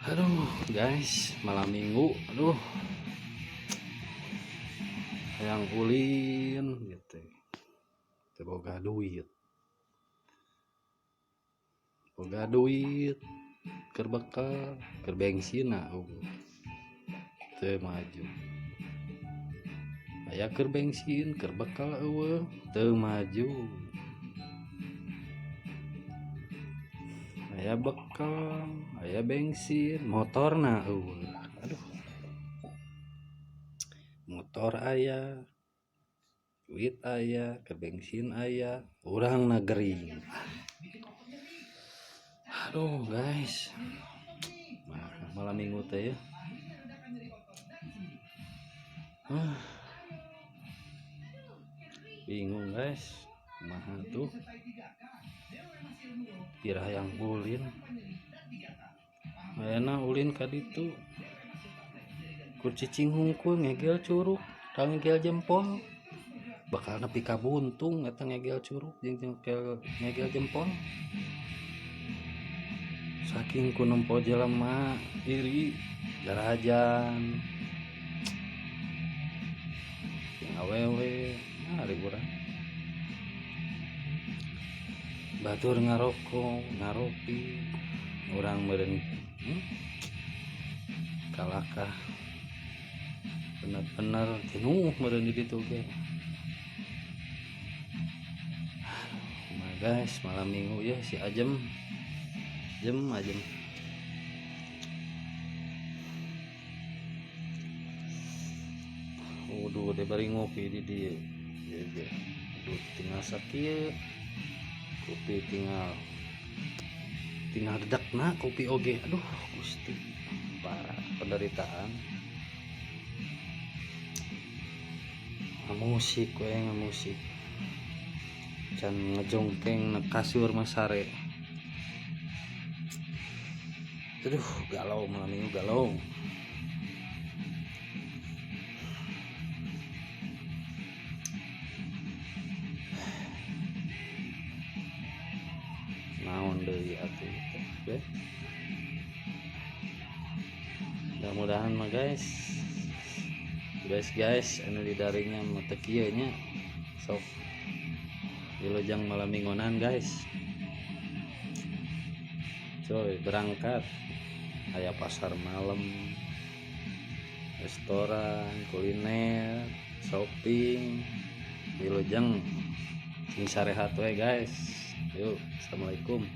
Aduh guys, malam minggu, aduh yang ulin gitu, boga duit, keur bekal, keur bensin teu maju. Aya keur bensin, keur bekal eueuh, teu maju. Aya bekal, aya bensin, motorna eueuh. Aduh. Motor aya, duit aya, keur bensin aya, urang na gering. Aduh guys. Malam minggu teh ya. Bingung guys, kumaha tuh pirah yang ulin. Ayeuna ulin ka ditu kur cicing hungkul ngegel curug, tang ngegel jempol. Bakal nepi ka buntung eta ngegel curug jeung ngegel jempol. Saking ku nempo jelema iri garajan. Awewe hari urang batur ngarokok ngaropi urang meureun kalakah bener-bener jenuh meureun di ditu ge. Nah guys, malam minggu ya si ajem udah bari ngopi di dieu. Aduh tinggal sakieu. Kopi tinggal dedekna kopi oge. Aduh Gusti, parah penderitaan. Ngamusik can ngejongkeng na kasur masare. Aduh galau, malam minggu galau. Naon deui atuh teh. Mudah-mudahan mah guys anu di darinya mah teu kieu nya sok dilojang malam minggunan guys. Coy berangkat aya pasar malam, restoran, kuliner, shopping, dilojang sing sarehat we guys. Yuk, assalamualaikum.